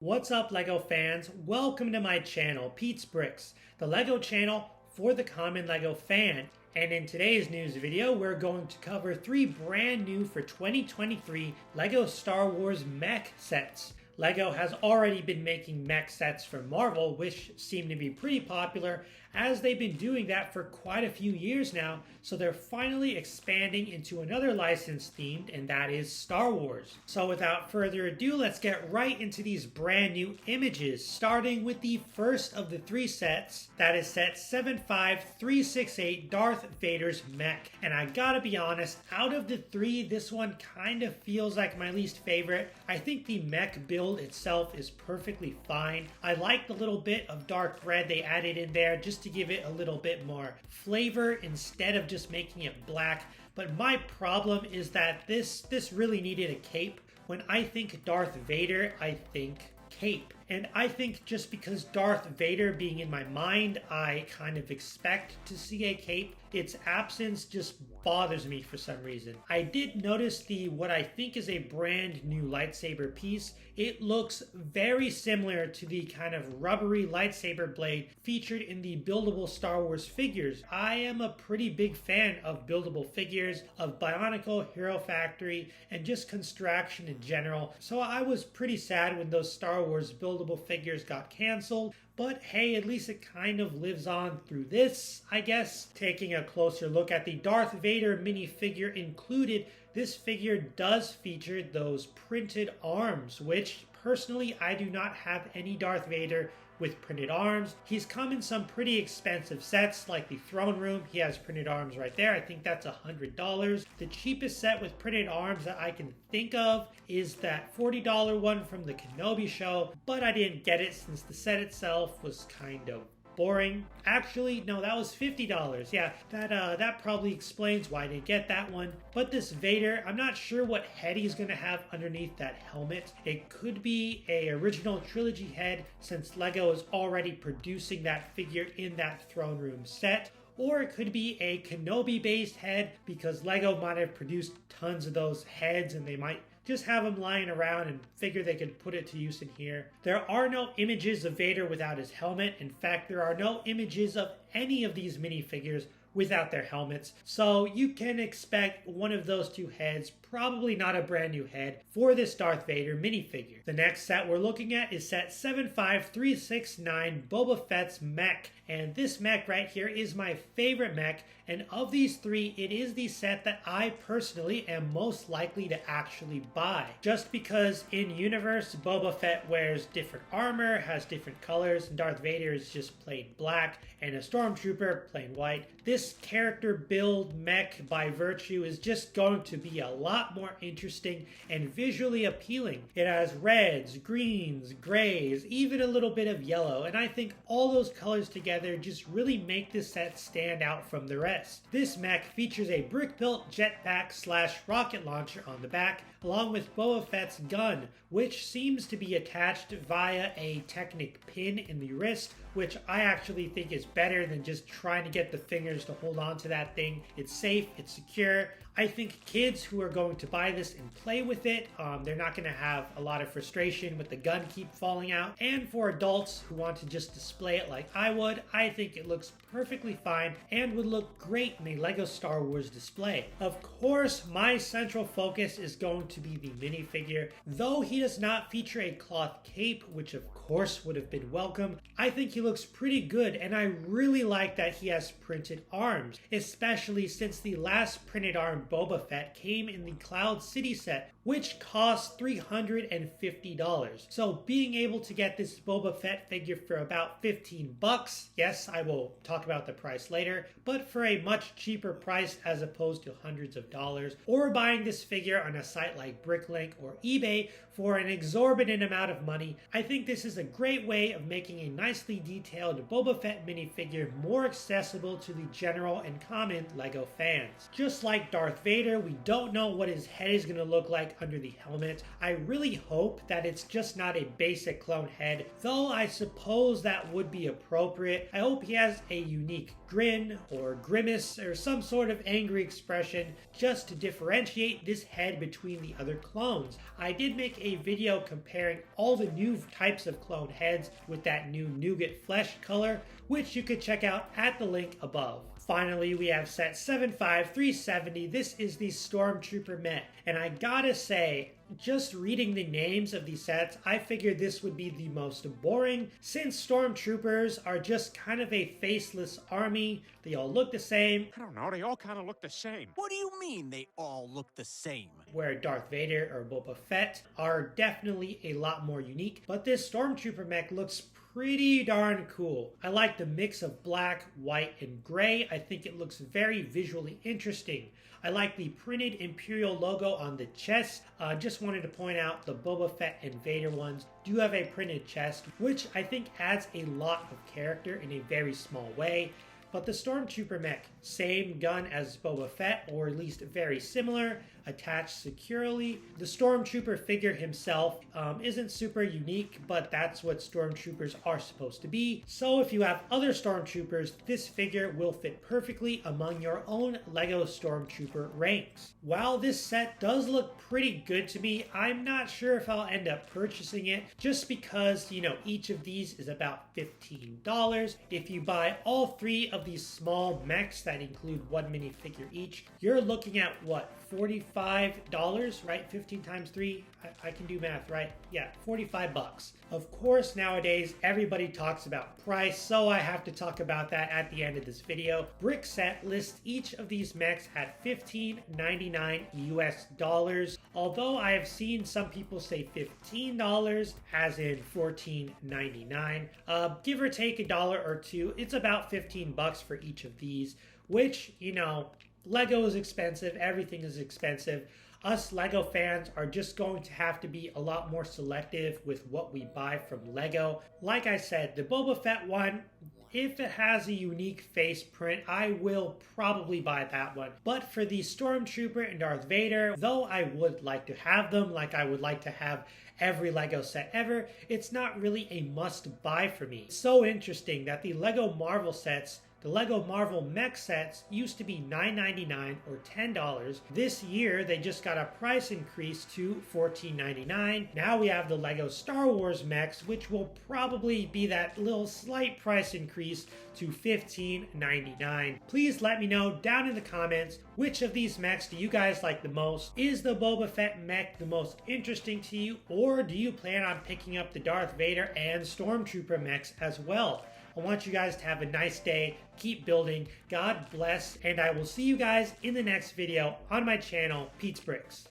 What's up, LEGO fans? Welcome to my channel, Pete's Bricks, the LEGO channel for the common LEGO fan. And in today's news video, we're going to cover 3 brand new for 2023 LEGO Star Wars Mech sets. LEGO has already been making mech sets for Marvel, which seem to be pretty popular, as they've been doing that for quite a few years now, so they're finally expanding into another license themed, and that is Star Wars. So without further ado, let's get right into these brand new images, starting with the first of the 3 sets, that is set 75368 Darth Vader's Mech. And I gotta be honest, out of the 3, this one kind of feels like my least favorite. I think the mech build itself is perfectly fine. I like the little bit of dark red they added in there just to give it a little bit more flavor instead of just making it black. But my problem is that this really needed a cape. When I think Darth Vader, I think cape. And I think just because Darth Vader being in my mind, I kind of expect to see a cape. Its absence just bothers me for some reason. I did notice what I think is a brand new lightsaber piece. It looks very similar to the kind of rubbery lightsaber blade featured in the buildable Star Wars figures. I am a pretty big fan of buildable figures, of Bionicle, Hero Factory, and just Construction in general. So I was pretty sad when those Star Wars buildable figures got canceled, but hey, at least it kind of lives on through this, I guess. Taking a closer look at the Darth Vader minifigure included, this figure does feature those printed arms, which personally I do not have any Darth Vader with printed arms. He's come in some pretty expensive sets like the Throne Room. He has printed arms right there. I think that's $100. The cheapest set with printed arms that I can think of is that $40 one from the Kenobi show, but I didn't get it since the set itself was kind of boring. Actually, no, that was $50. Yeah, that probably explains why I didn't get that one. But this Vader, I'm not sure what head he's gonna have underneath that helmet. It could be a original trilogy head, since LEGO is already producing that figure in that Throne Room set. Or it could be a Kenobi-based head, because LEGO might have produced tons of those heads and they might just have them lying around and figure they could put it to use in here. There are no images of Vader without his helmet. In fact, there are no images of any of these minifigures without their helmets. So you can expect one of those 2 heads, probably not a brand new head, for this Darth Vader minifigure. The next set we're looking at is set 75369 Boba Fett's Mech. And this mech right here is my favorite mech. And of these 3, it is the set that I personally am most likely to actually buy. Just because in universe, Boba Fett wears different armor, has different colors, and Darth Vader is just plain black, and a Stormtrooper plain white. This character build mech by virtue is just going to be a lot more interesting and visually appealing. It has reds, greens, grays, even a little bit of yellow, and I think all those colors together just really make this set stand out from the rest. This mech features a brick-built jetpack / rocket launcher on the back, along with Boba Fett's gun, which seems to be attached via a Technic pin in the wrist, which I actually think is better than just trying to get the fingers to hold on to that thing. It's safe, it's secure. I think kids who are going to buy this and play with it, they're not going to have a lot of frustration with the gun keep falling out. And for adults who want to just display it like I would, I think it looks perfectly fine and would look great in a LEGO Star Wars display. Of course, my central focus is going to be the minifigure. Though he does not feature a cloth cape, which of course would have been welcome, I think he looks pretty good, and I really like that he has printed arms, especially since the last printed arm Boba Fett came in the Cloud City set, which cost $350. So being able to get this Boba Fett figure for about $15, yes, I will talk about the price later, but for a much cheaper price as opposed to hundreds of dollars, or buying this figure on a site like Bricklink or eBay for an exorbitant amount of money, I think this is a great way of making a nicely detailed Boba Fett minifigure more accessible to the general and common LEGO fans. Just like Darth Darth Vader. We don't know what his head is going to look like under the helmet. I really hope that it's just not a basic clone head, though I suppose that would be appropriate. I hope he has a unique grin or grimace or some sort of angry expression just to differentiate this head between the other clones. I did make a video comparing all the new types of clone heads with that new nougat flesh color, which you could check out at the link above. Finally, we have set 75370. This is the Stormtrooper Mech, and I gotta say, just reading the names of these sets, I figured this would be the most boring, since Stormtroopers are just kind of a faceless army. They all look the same. I don't know, they all kind of look the same. What do you mean they all look the same? Where Darth Vader or Boba Fett are definitely a lot more unique, but this Stormtrooper Mech looks pretty darn cool. I like the mix of black, white, and gray. I think it looks very visually interesting. I like the printed Imperial logo on the chest. Just wanted to point out the Boba Fett and Vader ones do have a printed chest, which I think adds a lot of character in a very small way. But the Stormtrooper Mech, same gun as Boba Fett, or at least very similar, attached securely. The Stormtrooper figure himself isn't super unique, but that's what Stormtroopers are supposed to be. So if you have other Stormtroopers, this figure will fit perfectly among your own LEGO Stormtrooper ranks. While this set does look pretty good to me, I'm not sure if I'll end up purchasing it, just because, you know, each of these is about $15. If you buy all three of these small mechs that include one minifigure each, you're looking at what, $45, right? 15 times 3, I can do math, right? Yeah, 45 bucks. Of course, nowadays, everybody talks about price, so I have to talk about that at the end of this video. Brickset lists each of these mechs at $15.99 US dollars, although I have seen some people say $15, as in $14.99. Give or take a dollar or two, it's about 15 bucks for each of these, which, you know, Lego is expensive, everything is expensive. Us Lego fans are just going to have to be a lot more selective with what we buy from Lego. Like I said, the Boba Fett one, if it has a unique face print, I will probably buy that one. But for the Stormtrooper and Darth Vader, though I would like to have them, like I would like to have every Lego set ever, it's not really a must buy for me. It's so interesting that the Lego Marvel sets, the LEGO Marvel Mech sets, used to be $9.99 or $10. This year, they just got a price increase to $14.99. Now we have the LEGO Star Wars Mechs, which will probably be that little slight price increase to $15.99. Please let me know down in the comments, which of these mechs do you guys like the most? Is the Boba Fett mech the most interesting to you, or do you plan on picking up the Darth Vader and Stormtrooper mechs as well? I want you guys to have a nice day, keep building, God bless, and I will see you guys in the next video on my channel, Pete's Bricks.